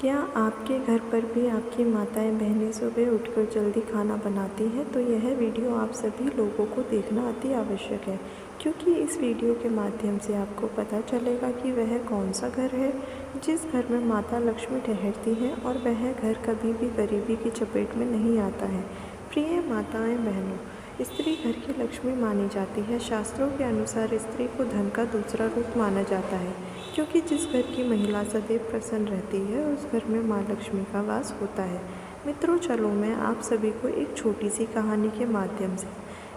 क्या आपके घर पर भी आपकी माताएं बहनें सुबह उठकर जल्दी खाना बनाती हैं? तो यह वीडियो आप सभी लोगों को देखना अति आवश्यक है, क्योंकि इस वीडियो के माध्यम से आपको पता चलेगा कि वह कौन सा घर है जिस घर में माता लक्ष्मी ठहरती हैं और वह घर कभी भी गरीबी की चपेट में नहीं आता है। प्रिय माताएं बहनों, स्त्री घर की लक्ष्मी मानी जाती है। शास्त्रों के अनुसार स्त्री को धन का दूसरा रूप माना जाता है, क्योंकि जिस घर की महिला सदैव प्रसन्न रहती है उस घर में माँ लक्ष्मी का वास होता है। मित्रों, चलो मैं आप सभी को एक छोटी सी कहानी के माध्यम से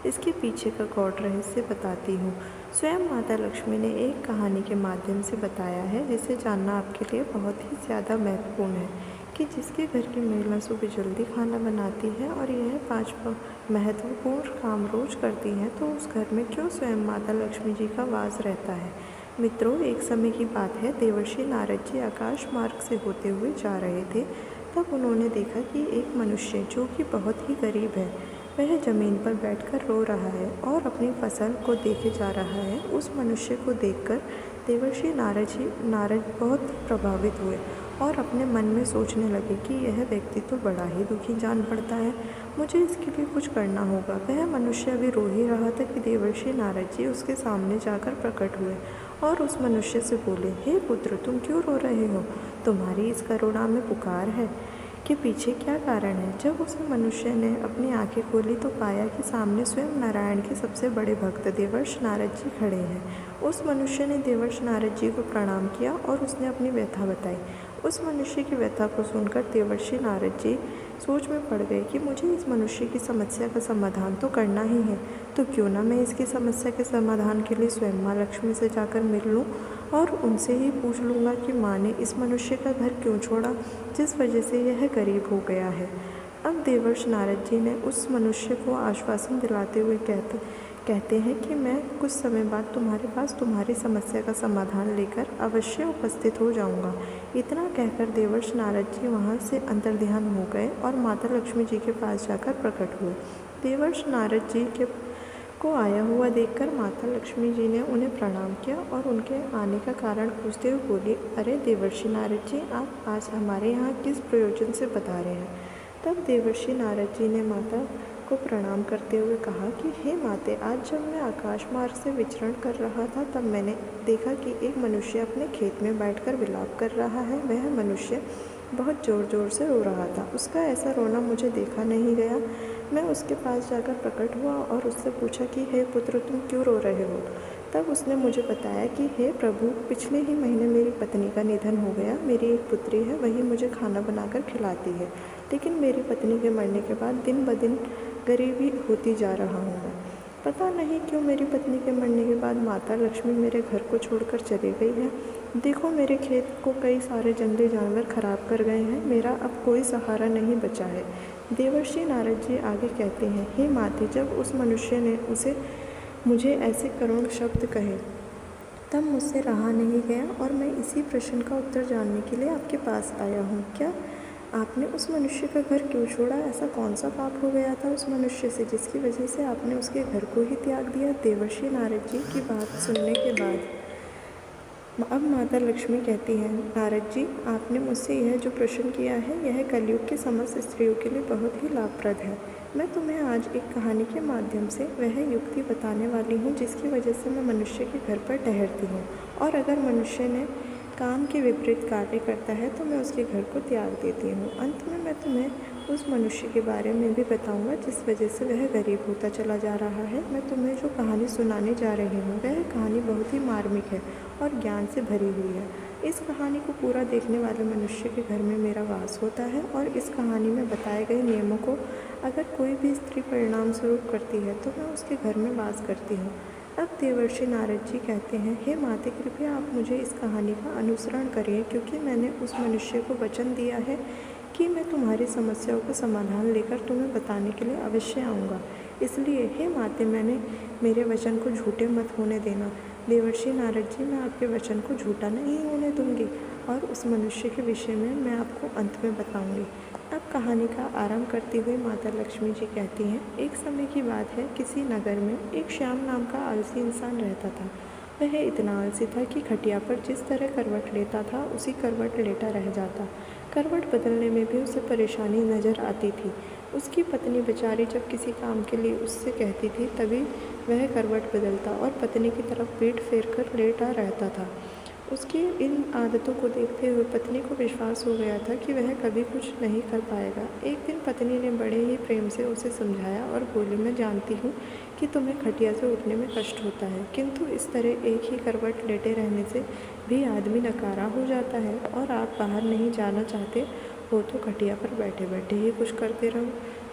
इसके पीछे का गौड़ रहस्य बताती हूँ। स्वयं माता लक्ष्मी ने एक कहानी के माध्यम से बताया है, जिसे जानना आपके लिए बहुत ही ज़्यादा महत्वपूर्ण है कि जिसके घर की महिला सुबह जल्दी खाना बनाती है और यह 5 महत्वपूर्ण काम रोज करती हैं, तो उस घर में क्यों स्वयं माता लक्ष्मी जी का वास रहता है। मित्रों, एक समय की बात है, देवर्षि नारद जी आकाश मार्ग से होते हुए जा रहे थे। तब उन्होंने देखा कि एक मनुष्य जो कि बहुत ही गरीब है, वह जमीन पर बैठकर रो रहा है और अपनी फसल को देखे जा रहा है। उस मनुष्य को देखकर देवर्षि नारद बहुत प्रभावित हुए और अपने मन में सोचने लगे कि यह व्यक्ति तो बड़ा ही दुखी जान पड़ता है, मुझे इसके लिए कुछ करना होगा। वह मनुष्य अभी रो ही रहा था कि देवर्षि नारद जी उसके सामने जाकर प्रकट हुए और उस मनुष्य से बोले, हे पुत्र, तुम क्यों रो रहे हो? तुम्हारी इस करुणा में पुकार है के पीछे क्या कारण है? जब उस मनुष्य ने अपनी आंखें खोली तो पाया कि सामने स्वयं नारायण के सबसे बड़े भक्त देवर्ष नारद जी खड़े हैं। उस मनुष्य ने देवर्ष नारद जी को प्रणाम किया और उसने अपनी व्यथा बताई। उस मनुष्य की व्यथा को सुनकर देवर्षि नारद जी सोच में पड़ गए कि मुझे इस मनुष्य की समस्या का समाधान तो करना ही है, तो क्यों ना मैं इसकी समस्या के समाधान के लिए स्वयं माँ लक्ष्मी से जाकर मिल लूँ और उनसे ही पूछ लूँगा कि माँ ने इस मनुष्य का घर क्यों छोड़ा जिस वजह से यह गरीब हो गया है। अब देवर्ष नारद जी ने उस मनुष्य को आश्वासन दिलाते हुए कहते हैं कि मैं कुछ समय बाद तुम्हारे पास तुम्हारी समस्या का समाधान लेकर अवश्य उपस्थित हो जाऊंगा। इतना कहकर देवर्ष नारद जी वहाँ से अंतर्ध्यान हो गए और माता लक्ष्मी जी के पास जाकर प्रकट हुए। देवर्ष नारद जी को आया हुआ देखकर माता लक्ष्मी जी ने उन्हें प्रणाम किया और उनके आने का कारण पूछते हुए बोली, अरे देवर्षि नारद जी, आप आज हमारे यहाँ किस प्रयोजन से पधारे हैं? तब देवर्षि नारद जी ने माता को प्रणाम करते हुए कहा कि हे माते, आज जब मैं आकाश मार्ग से विचरण कर रहा था तब मैंने देखा कि एक मनुष्य अपने खेत में बैठकर विलाप कर रहा है। वह मनुष्य बहुत ज़ोर ज़ोर से रो रहा था। उसका ऐसा रोना मुझे देखा नहीं गया। मैं उसके पास जाकर प्रकट हुआ और उससे पूछा कि हे पुत्र, तुम क्यों रो रहे हो? तब उसने मुझे बताया कि हे प्रभु, पिछले ही महीने मेरी पत्नी का निधन हो गया। मेरी एक पुत्री है, वही मुझे खाना बनाकर खिलाती है, लेकिन मेरी पत्नी के मरने के बाद दिन ब दिन गरीबी होती जा रहा हूँ मैं। पता नहीं क्यों मेरी पत्नी के मरने के बाद माता लक्ष्मी मेरे घर को छोड़कर चली गई है। देखो, मेरे खेत को कई सारे जंगली जानवर खराब कर गए हैं। मेरा अब कोई सहारा नहीं बचा है। देवर्षि नारद जी आगे कहते हैं, हे माते, जब उस मनुष्य ने मुझे ऐसे करुण शब्द कहे तब मुझसे रहा नहीं गया और मैं इसी प्रश्न का उत्तर जानने के लिए आपके पास आया हूँ। क्या आपने उस मनुष्य का घर क्यों छोड़ा? ऐसा कौन सा पाप हो गया था उस मनुष्य से जिसकी वजह से आपने उसके घर को ही त्याग दिया? देवर्षि नारद जी की बात सुनने के बाद अब माता लक्ष्मी कहती हैं, नारद जी, आपने मुझसे यह जो प्रश्न किया है यह कलयुग की समस्त स्त्रियों के लिए बहुत ही लाभप्रद है। मैं तुम्हें आज एक कहानी के माध्यम से वह युक्ति बताने वाली हूँ जिसकी वजह से मैं मनुष्य के घर पर ठहरती हूँ, और अगर मनुष्य ने काम के विपरीत कार्य करता है तो मैं उसके घर को त्याग देती हूँ। अंत में मैं तुम्हें उस मनुष्य के बारे में भी बताऊंगा जिस वजह से वह गरीब होता चला जा रहा है। मैं तुम्हें जो कहानी सुनाने जा रही हूँ वह कहानी बहुत ही मार्मिक है और ज्ञान से भरी हुई है। इस कहानी को पूरा देखने वाले मनुष्य के घर में मेरा वास होता है और इस कहानी में बताए गए नियमों को अगर कोई भी स्त्री परिणाम स्वरूप करती है तो मैं उसके घर में वास करती हूँ। अब देवर्षि नारद जी कहते हैं, हे माते, कृपया आप मुझे इस कहानी का अनुसरण करिए, क्योंकि मैंने उस मनुष्य को वचन दिया है कि मैं तुम्हारी समस्याओं का समाधान लेकर तुम्हें बताने के लिए अवश्य आऊँगा। इसलिए हे माते, मेरे वचन को झूठे मत होने देना। देवर्षि नारद जी, मैं आपके वचन को झूठा नहीं होने दूंगी और उस मनुष्य के विषय में मैं आपको अंत में बताऊंगी। अब कहानी का आरंभ करती हुई माता लक्ष्मी जी कहती हैं, एक समय की बात है, किसी नगर में एक श्याम नाम का आलसी इंसान रहता था। वह इतना आलसी था कि खटिया पर जिस तरह करवट लेता था उसी करवट लेटा रह जाता। करवट बदलने में भी उसे परेशानी नज़र आती थी। उसकी पत्नी बेचारी जब किसी काम के लिए उससे कहती थी तभी वह करवट बदलता और पत्नी की तरफ पीठ फेर कर लेटा रहता था। उसकी इन आदतों को देखते हुए पत्नी को विश्वास हो गया था कि वह कभी कुछ नहीं कर पाएगा। एक दिन पत्नी ने बड़े ही प्रेम से उसे समझाया और बोली, मैं जानती हूँ कि तुम्हें खटिया से उठने में कष्ट होता है, किंतु इस तरह एक ही करवट लेटे रहने से भी आदमी नकारा हो जाता है और आप बाहर नहीं जाना चाहते हो तो खटिया पर बैठे बैठे ही कुछ करते रहो।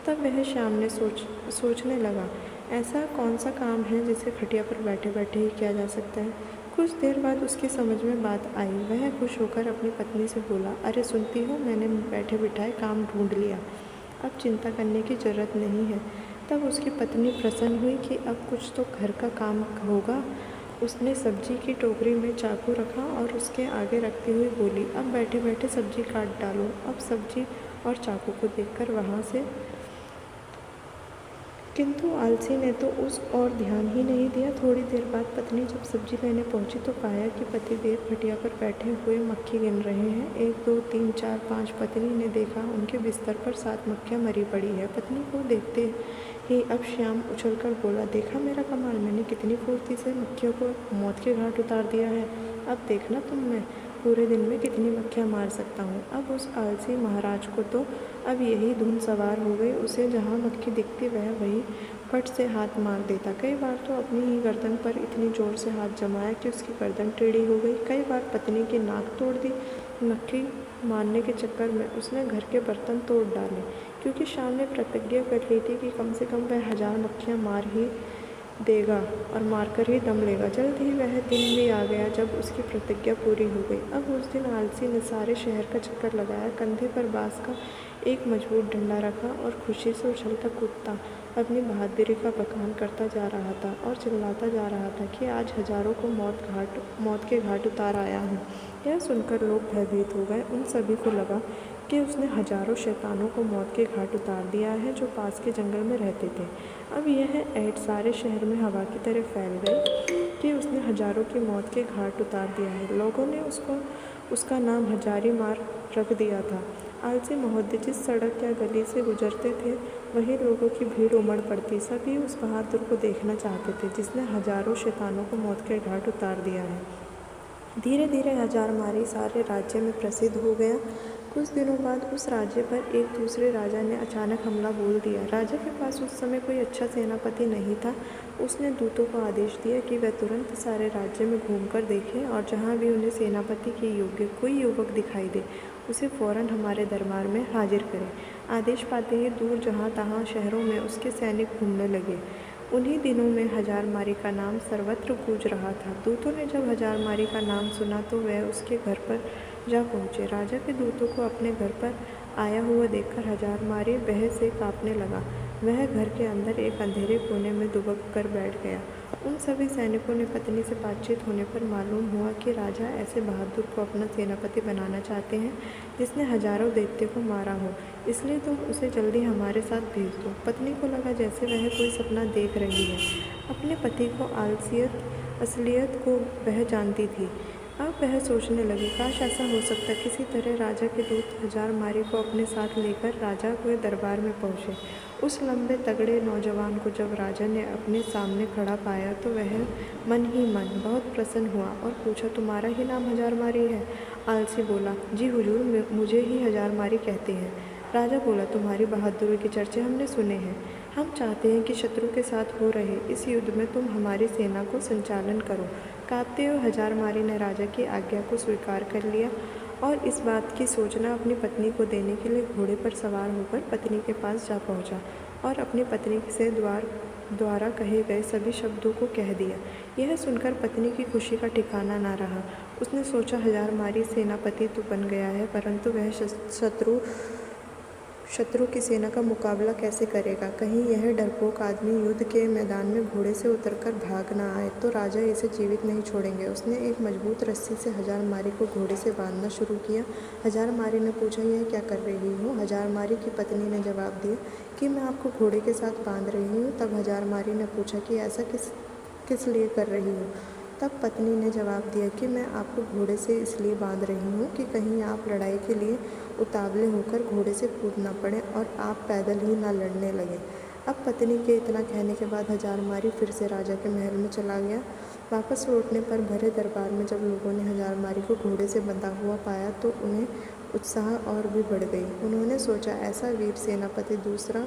तब वह श्याम ने सोचने लगा, ऐसा कौन सा काम है जिसे खटिया पर बैठे बैठे ही किया जा सकता है। कुछ देर बाद उसकी समझ में बात आई। वह खुश होकर अपनी पत्नी से बोला, अरे सुनती हो, मैंने बैठे बिठाए काम ढूंढ लिया, अब चिंता करने की ज़रूरत नहीं है। तब उसकी पत्नी प्रसन्न हुई कि अब कुछ तो घर का काम होगा। उसने सब्जी की टोकरी में चाकू रखा और उसके आगे रखती हुई बोली, अब बैठे बैठे सब्जी काट डालो। अब सब्जी और चाकू को देखकर वहाँ से किंतु आलसी ने तो उस और ध्यान ही नहीं दिया। थोड़ी देर बाद पत्नी जब सब्जी लेने पहुंची तो पाया कि पतिदेव खटिया पर बैठे हुए मक्खी गिन रहे हैं। 1 2 3 4 5 पत्नी ने देखा उनके बिस्तर पर 7 मक्खियाँ मरी पड़ी है। पत्नी को देखते ही अब श्याम उछलकर बोला, देखा मेरा कमाल, मैंने कितनी फुर्ती से मक्खियों को मौत के घाट उतार दिया है। अब देखना तुम, मैं पूरे दिन में कितनी मक्खियाँ मार सकता हूँ। अब उस आलसी महाराज को तो अब यही धुन सवार हो गई। उसे जहाँ मक्खी दिखती वह वही फट से हाथ मार देता। कई बार तो अपनी ही गर्दन पर इतनी ज़ोर से हाथ जमाया कि उसकी गर्दन टेढ़ी हो गई। कई बार पत्नी की नाक तोड़ दी। मक्खी मारने के चक्कर में उसने घर के बर्तन तोड़ डाले, क्योंकि श्याम ने प्रतिज्ञा कर ली थी कि कम से कम वह 1000 मक्खियाँ मार ही देगा और मारकर ही दम लेगा। जल्द ही वह दिन भी आ गया जब उसकी प्रतिज्ञा पूरी हो गई। अब उस दिन आलसी ने सारे शहर का चक्कर लगाया, कंधे पर बाँस का एक मजबूत डंडा रखा और खुशी से उछलता कूदता अपनी बहादुरी का बखान करता जा रहा था और चिल्लाता जा रहा था कि आज हजारों को मौत के घाट उतार आया हूँ। यह सुनकर लोग भयभीत हो गए। उन सभी को लगा कि उसने हजारों शैतानों को मौत के घाट उतार दिया है जो पास के जंगल में रहते थे। अब यह ऐड सारे शहर में हवा की तरह फैल गई कि उसने हजारों की मौत के घाट उतार दिया है। लोगों ने उसका नाम हजारी मार रख दिया था। आलसी महोदय जिस सड़क या गली से गुजरते थे वहीं लोगों की भीड़ उमड़ पड़ती। सभी उस बहादुर को देखना चाहते थे जिसने हजारों शैतानों को मौत के घाट उतार दिया है। धीरे धीरे हजारमारी सारे राज्य में प्रसिद्ध हो गया। कुछ दिनों बाद उस राज्य पर एक दूसरे राजा ने अचानक हमला बोल दिया। राजा के पास उस समय कोई अच्छा सेनापति नहीं था। उसने दूतों को आदेश दिया कि वह तुरंत सारे राज्य में घूमकर देखें और जहाँ भी उन्हें सेनापति के योग्य कोई युवक दिखाई दे उसे फौरन हमारे दरबार में हाजिर करें। आदेश पाते ही दूर जहाँ तहाँ शहरों में उसके सैनिक घूमने लगे। उन्हीं दिनों में हजारमारी का नाम सर्वत्र गूंज रहा था। दूतों ने जब हजारमारी का नाम सुना तो वह उसके घर पर जा पहुँचे। राजा के दूतों को अपने घर पर आया हुआ देखकर हजारमारी भय से काँपने लगा। वह घर के अंदर एक अंधेरे कोने में दुबक कर बैठ गया। उन सभी सैनिकों ने पत्नी से बातचीत होने पर मालूम हुआ कि राजा ऐसे बहादुर को अपना सेनापति बनाना चाहते हैं जिसने हजारों दैत्य को मारा हो, इसलिए तुम उसे जल्दी हमारे साथ भेज दो। पत्नी को लगा जैसे वह कोई सपना देख रही है। अपने पति को असलियत को वह जानती थी। अब वह सोचने लगी, काश ऐसा हो सकता किसी तरह राजा के दूत हजारमारी को अपने साथ लेकर राजा के दरबार में पहुँचे। उस लंबे तगड़े नौजवान को जब राजा ने अपने सामने खड़ा पाया तो वह मन ही मन बहुत प्रसन्न हुआ और पूछा, तुम्हारा ही नाम हजारमारी है? आलसी बोला, जी हुजूर, मुझे ही हजारमारी कहते हैं। राजा बोला, तुम्हारी बहादुरी के चर्चे हमने सुने हैं। हम चाहते हैं कि शत्रु के साथ हो रहे इस युद्ध में तुम हमारी सेना को संचालन करो। कांपते हुए हजारमारी ने राजा की आज्ञा को स्वीकार कर लिया और इस बात की सूचना अपनी पत्नी को देने के लिए घोड़े पर सवार होकर पत्नी के पास जा पहुंचा और अपनी पत्नी से द्वारा कहे गए सभी शब्दों को कह दिया। यह सुनकर पत्नी की खुशी का ठिकाना ना रहा। उसने सोचा, हजारमारी सेनापति तो बन गया है, परंतु वह शत्रु की सेना का मुकाबला कैसे करेगा? कहीं यह डरपोक आदमी युद्ध के मैदान में घोड़े से उतरकर भाग ना आए तो राजा इसे जीवित नहीं छोड़ेंगे। उसने एक मजबूत रस्सी से हजारमारी को घोड़े से बांधना शुरू किया। हजारमारी ने पूछा, यह क्या कर रही हो? हजारमारी की पत्नी ने जवाब दिया कि मैं आपको घोड़े के साथ बांध रही हूँ। तब हजारमारी ने पूछा कि ऐसा किस लिए कर रही हो? तब पत्नी ने जवाब दिया कि मैं आपको घोड़े से इसलिए बांध रही हूँ कि कहीं आप लड़ाई के लिए उतावले होकर घोड़े से कूद ना पड़े और आप पैदल ही ना लड़ने लगें। अब पत्नी के इतना कहने के बाद हजारमारी फिर से राजा के महल में चला गया। वापस लौटने पर भरे दरबार में जब लोगों ने हजारमारी को घोड़े से बंधा हुआ पाया तो उन्हें उत्साह और भी बढ़ गई। उन्होंने सोचा, ऐसा वीर सेनापति दूसरा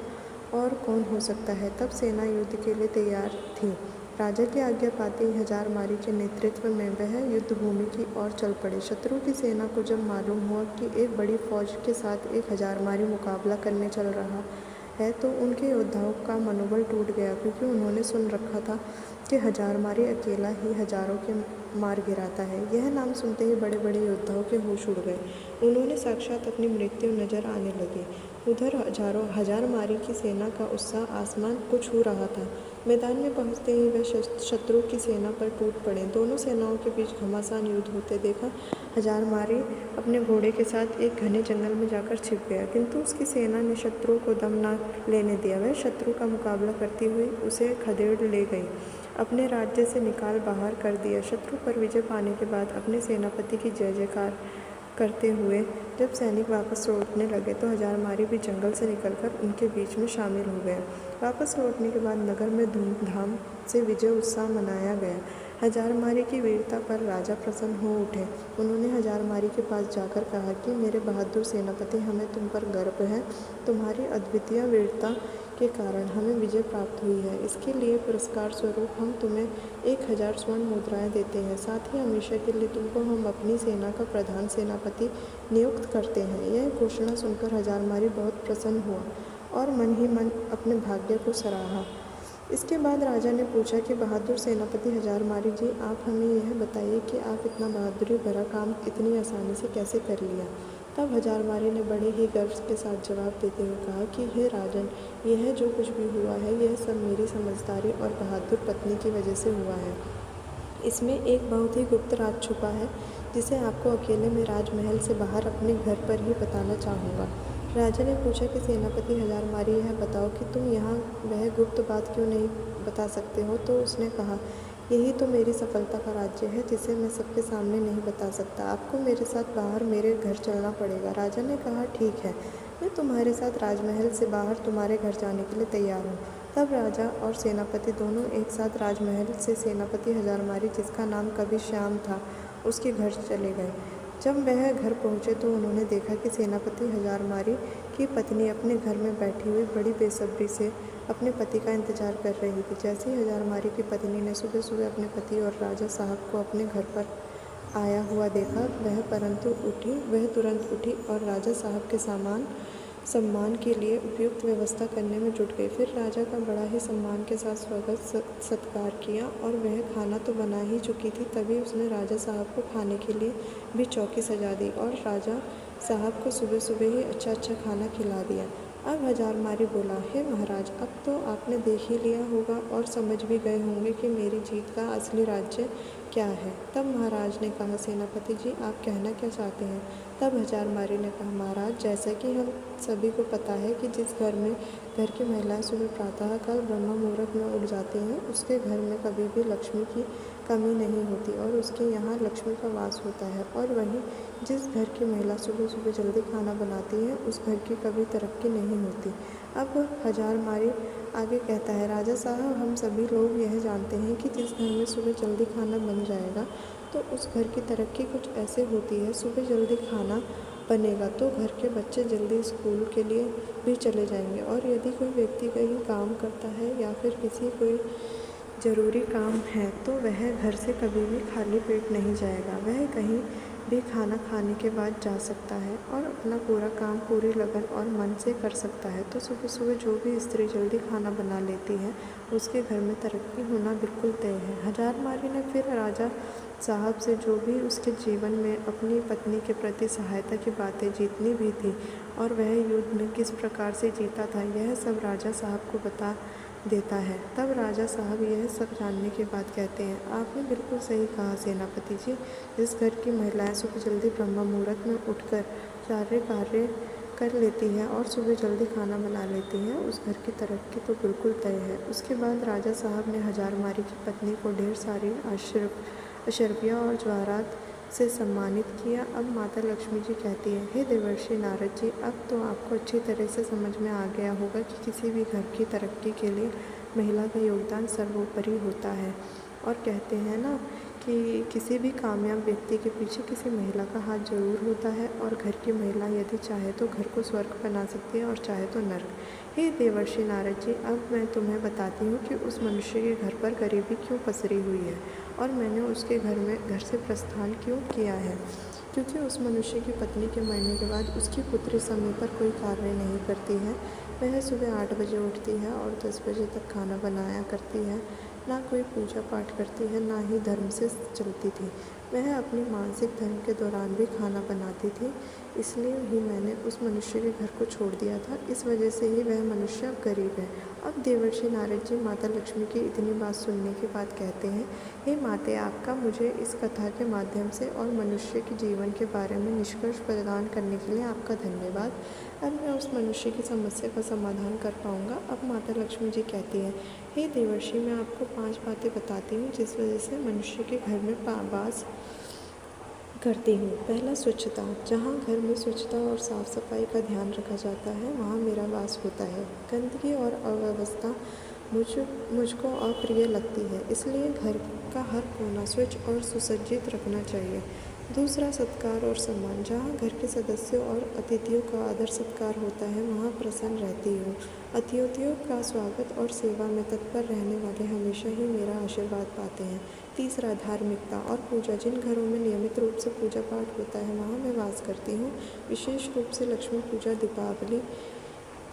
और कौन हो सकता है। तब सेना युद्ध के लिए तैयार थी। राजा की आज्ञा पाते ही हजारमारी के नेतृत्व में वह युद्ध भूमि की ओर चल पड़े। शत्रु की सेना को जब मालूम हुआ कि एक बड़ी फौज के साथ एक हजारमारी मुकाबला करने चल रहा है तो उनके योद्धाओं का मनोबल टूट गया, क्योंकि उन्होंने सुन रखा था कि हजारमारी अकेला ही हजारों के मार गिराता है। यह नाम सुनते ही बड़े बड़े योद्धाओं के होश उड़ गए। उन्होंने साक्षात अपनी मृत्यु नजर आने लगी। उधर हजारमारी की सेना का उत्साह आसमान को छू रहा था। मैदान में पहुंचते ही वह शत्रु की सेना पर टूट पड़े। दोनों सेनाओं के बीच घमासान युद्ध होते देखा हजारमारी अपने घोड़े के साथ एक घने जंगल में जाकर छिप गया, किंतु उसकी सेना ने शत्रुओं को दम न लेने दिया। वह शत्रु का मुकाबला करती हुई उसे खदेड़ ले गई, अपने राज्य से निकाल बाहर कर दिया। शत्रु पर विजय पाने के बाद अपने सेनापति की जय जयकार करते हुए जब सैनिक वापस लौटने लगे तो हजारमारी भी जंगल से निकलकर उनके बीच में शामिल हो गया। वापस लौटने के बाद नगर में धूमधाम से विजय उत्सव मनाया गया। हजारमारी की वीरता पर राजा प्रसन्न हो उठे। उन्होंने हजारमारी के पास जाकर कहा कि मेरे बहादुर सेनापति, हमें तुम पर गर्व है। तुम्हारी अद्वितीय वीरता के कारण हमें विजय प्राप्त हुई है। इसके लिए पुरस्कार स्वरूप हम तुम्हें 1000 स्वर्ण मुद्राएं देते हैं। साथ ही हमेशा के लिए तुमको हम अपनी सेना का प्रधान सेनापति नियुक्त करते हैं। यह घोषणा सुनकर हजारमारी बहुत प्रसन्न हुआ और मन ही मन अपने भाग्य को सराहा। इसके बाद राजा ने पूछा कि बहादुर सेनापति हजारमारी जी, आप हमें यह बताइए कि आप इतना बहादुरी भरा काम इतनी आसानी से कैसे कर लिया। तब हजारमारी ने बड़े ही गर्व के साथ जवाब देते हुए कहा कि हे राजन, यह जो कुछ भी हुआ है यह सब मेरी समझदारी और बहादुर पत्नी की वजह से हुआ है। इसमें एक बहुत ही गुप्त राज छुपा है जिसे आपको अकेले में राजमहल से बाहर अपने घर पर ही बताना चाहूँगा। राजा ने पूछा कि सेनापति हजारमारी, यह बताओ कि तुम यहाँ वह गुप्त बात क्यों नहीं बता सकते हो। तो उसने कहा, यही तो मेरी सफलता का राज्य है जिसे मैं सबके सामने नहीं बता सकता। आपको मेरे साथ बाहर मेरे घर चलना पड़ेगा। राजा ने कहा, ठीक है, मैं तुम्हारे साथ राजमहल से बाहर तुम्हारे घर जाने के लिए तैयार हूँ। तब राजा और सेनापति दोनों एक साथ राजमहल से सेनापति हजारमारी, जिसका नाम कभी श्याम था, उसके घर चले गए। जब वह घर पहुँचे तो उन्होंने देखा कि सेनापति हजारमारी की पत्नी अपने घर में बैठी हुई बड़ी बेसब्री से अपने पति का इंतजार कर रही थी। जैसे ही हजारमारी की पत्नी ने सुबह सुबह अपने पति और राजा साहब को अपने घर पर आया हुआ देखा, वह तुरंत उठी और राजा साहब के सम्मान के लिए उपयुक्त व्यवस्था करने में जुट गई। फिर राजा का बड़ा ही सम्मान के साथ स्वागत सत्कार किया और वह खाना तो बना ही चुकी थी, तभी उसने राजा साहब को खाने के लिए भी चौकी सजा दी और राजा साहब को सुबह सुबह ही अच्छा खाना खिला दिया। अब हजारमारी बोला, हे महाराज, अब तो आपने देख ही लिया होगा और समझ भी गए होंगे कि मेरी जीत का असली राज्य क्या है। तब महाराज ने कहा, सेनापति जी, आप कहना क्या चाहते हैं। तब हजारमारी ने कहा, महाराज, जैसा कि हम सभी को पता है कि जिस घर की महिलाएं सुबह प्रातःकाल ब्रह्म मुहूर्त में उठ जाती हैं उसके घर में कभी भी लक्ष्मी की कमी नहीं होती और उसके यहाँ लक्ष्मी का वास होता है। और वहीं जिस घर की महिला सुबह सुबह जल्दी खाना बनाती है उस घर की कभी तरक्की नहीं होती। अब हजारमारी आगे कहता है, राजा साहब, हम सभी लोग यह जानते हैं कि जिस घर में सुबह जल्दी खाना बन जाएगा तो उस घर की तरक्की कुछ ऐसे होती है। सुबह जल्दी खाना बनेगा तो घर के बच्चे जल्दी स्कूल के लिए भी चले जाएंगे और यदि कोई व्यक्ति कहीं काम करता है या फिर किसी कोई ज़रूरी काम है तो वह घर से कभी भी खाली पेट नहीं जाएगा। वह कहीं भी खाना खाने के बाद जा सकता है और अपना पूरा काम पूरी लगन और मन से कर सकता है। तो सुबह सुबह जो भी स्त्री जल्दी खाना बना लेती है उसके घर में तरक्की होना बिल्कुल तय है। हजारमारी ने फिर राजा साहब से जो भी उसके जीवन में अपनी पत्नी के प्रति सहायता की बातें जीतनी भी थी और वह युद्ध में किस प्रकार से जीता था, यह सब राजा साहब को बता देता है। तब राजा साहब यह सब जानने के बाद कहते हैं, आपने बिल्कुल सही कहा सेनापति जी। जिस घर की महिलाएं सुबह जल्दी ब्रह्म मुहूर्त में उठकर सारे कार्य कर लेती है और सुबह जल्दी खाना बना लेती है, उस घर की तरक्की तो बिल्कुल तय है। उसके बाद राजा साहब ने हजारमारी की पत्नी को ढेर सारी अशर्फियाँ और जवाहरात से सम्मानित किया। अब माता लक्ष्मी जी कहती है, हे देवर्षि नारद जी, अब तो आपको अच्छी तरह से समझ में आ गया होगा कि किसी भी घर की तरक्की के लिए महिला का योगदान सर्वोपरि होता है। और कहते हैं ना कि किसी भी कामयाब व्यक्ति के पीछे किसी महिला का हाथ जरूर होता है, और घर की महिला यदि चाहे तो घर को स्वर्ग बना सकती है और चाहे तो नर्क। हे देवर्षि नारद जी, अब मैं तुम्हें बताती हूँ कि उस मनुष्य के घर पर गरीबी क्यों पसरी हुई है और मैंने उसके घर से प्रस्थान क्यों किया है। क्योंकि उस मनुष्य की पत्नी के मरने के बाद उसकी पुत्री समय पर कोई कार्य नहीं करती है। वह सुबह 8 बजे उठती है और 10 बजे तक खाना बनाया करती है। ना कोई पूजा पाठ करती है, ना ही धर्म से चलती थी। वह अपनी मानसिक धर्म के दौरान भी खाना बनाती थी। इसलिए ही मैंने उस मनुष्य के घर को छोड़ दिया था। इस वजह से ही वह मनुष्य अब गरीब है। अब देवर्षि नारद जी माता लक्ष्मी की इतनी बात सुनने के बाद कहते हैं, हे माते, आपका मुझे इस कथा के माध्यम से और मनुष्य के जीवन के बारे में निष्कर्ष प्रदान करने के लिए आपका धन्यवाद। अब मैं उस मनुष्य की समस्या का समाधान कर पाऊँगा। अब माता लक्ष्मी जी कहती है, हे देवर्षि, मैं आपको 5 बातें बताती हूँ जिस वजह से मनुष्य के घर में वास करती हूँ। पहला, स्वच्छता। जहाँ घर में स्वच्छता और साफ सफाई का ध्यान रखा जाता है वहाँ मेरा वास होता है। गंदगी और अव्यवस्था मुझको अप्रिय लगती है, इसलिए घर का हर कोना स्वच्छ और सुसज्जित रखना चाहिए। दूसरा, सत्कार और सम्मान। जहाँ घर के सदस्यों और अतिथियों का आदर सत्कार होता है वहाँ प्रसन्न रहती हूँ। अतिथियों का स्वागत और सेवा में तत्पर रहने वाले हमेशा ही मेरा आशीर्वाद पाते हैं। तीसरा, धार्मिकता और पूजा। जिन घरों में नियमित रूप से पूजा पाठ होता है वहाँ मैं वास करती हूँ। विशेष रूप से लक्ष्मी पूजा, दीपावली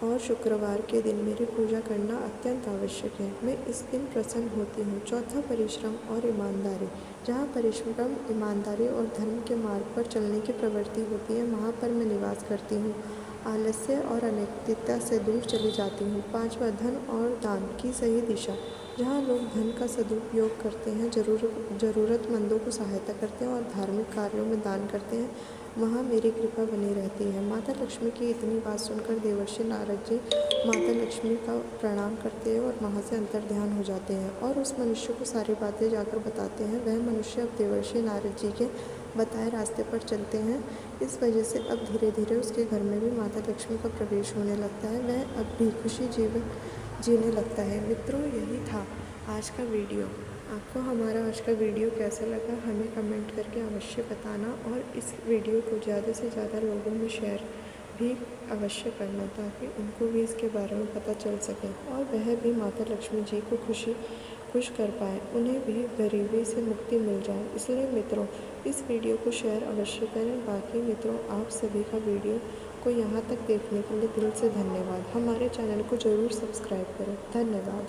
और शुक्रवार के दिन मेरी पूजा करना अत्यंत आवश्यक है। मैं इस दिन प्रसन्न होती हूँ। चौथा, परिश्रम और ईमानदारी। जहाँ परिश्रम, ईमानदारी और धर्म के मार्ग पर चलने की प्रवृत्ति होती है वहाँ पर मैं निवास करती हूँ। आलस्य और अनैतिकता से दूर चली जाती हूँ। पांचवा, धन और दान की सही दिशा। जहाँ लोग धन का सदुपयोग करते हैं, ज़रूरतमंदों को सहायता करते हैं और धार्मिक कार्यों में दान करते हैं, वहाँ मेरी कृपा बनी रहती है। माता लक्ष्मी की इतनी बात सुनकर देवर्षि नारद जी माता लक्ष्मी का प्रणाम करते हैं और वहाँ से अंतर्ध्यान हो जाते हैं और उस मनुष्य को सारी बातें जाकर बताते हैं। वह मनुष्य अब देवर्षि नारद जी के बताए रास्ते पर चलते हैं। इस वजह से अब धीरे धीरे उसके घर में भी माता लक्ष्मी का प्रवेश होने लगता है। वह अब भी खुशी जीवन जीने लगता है। मित्रों, यही था आज का वीडियो। आपको हमारा आज का वीडियो कैसा लगा हमें कमेंट करके अवश्य बताना, और इस वीडियो को ज़्यादा से ज़्यादा लोगों में शेयर भी अवश्य करना ताकि उनको भी इसके बारे में पता चल सके और वह भी माता लक्ष्मी जी को खुश कर पाए, उन्हें भी गरीबी से मुक्ति मिल जाए। इसलिए मित्रों, इस वीडियो को शेयर अवश्य करें। बाकी मित्रों, आप सभी का वीडियो को यहाँ तक देखने के लिए दिल से धन्यवाद। हमारे चैनल को ज़रूर सब्सक्राइब करें। धन्यवाद।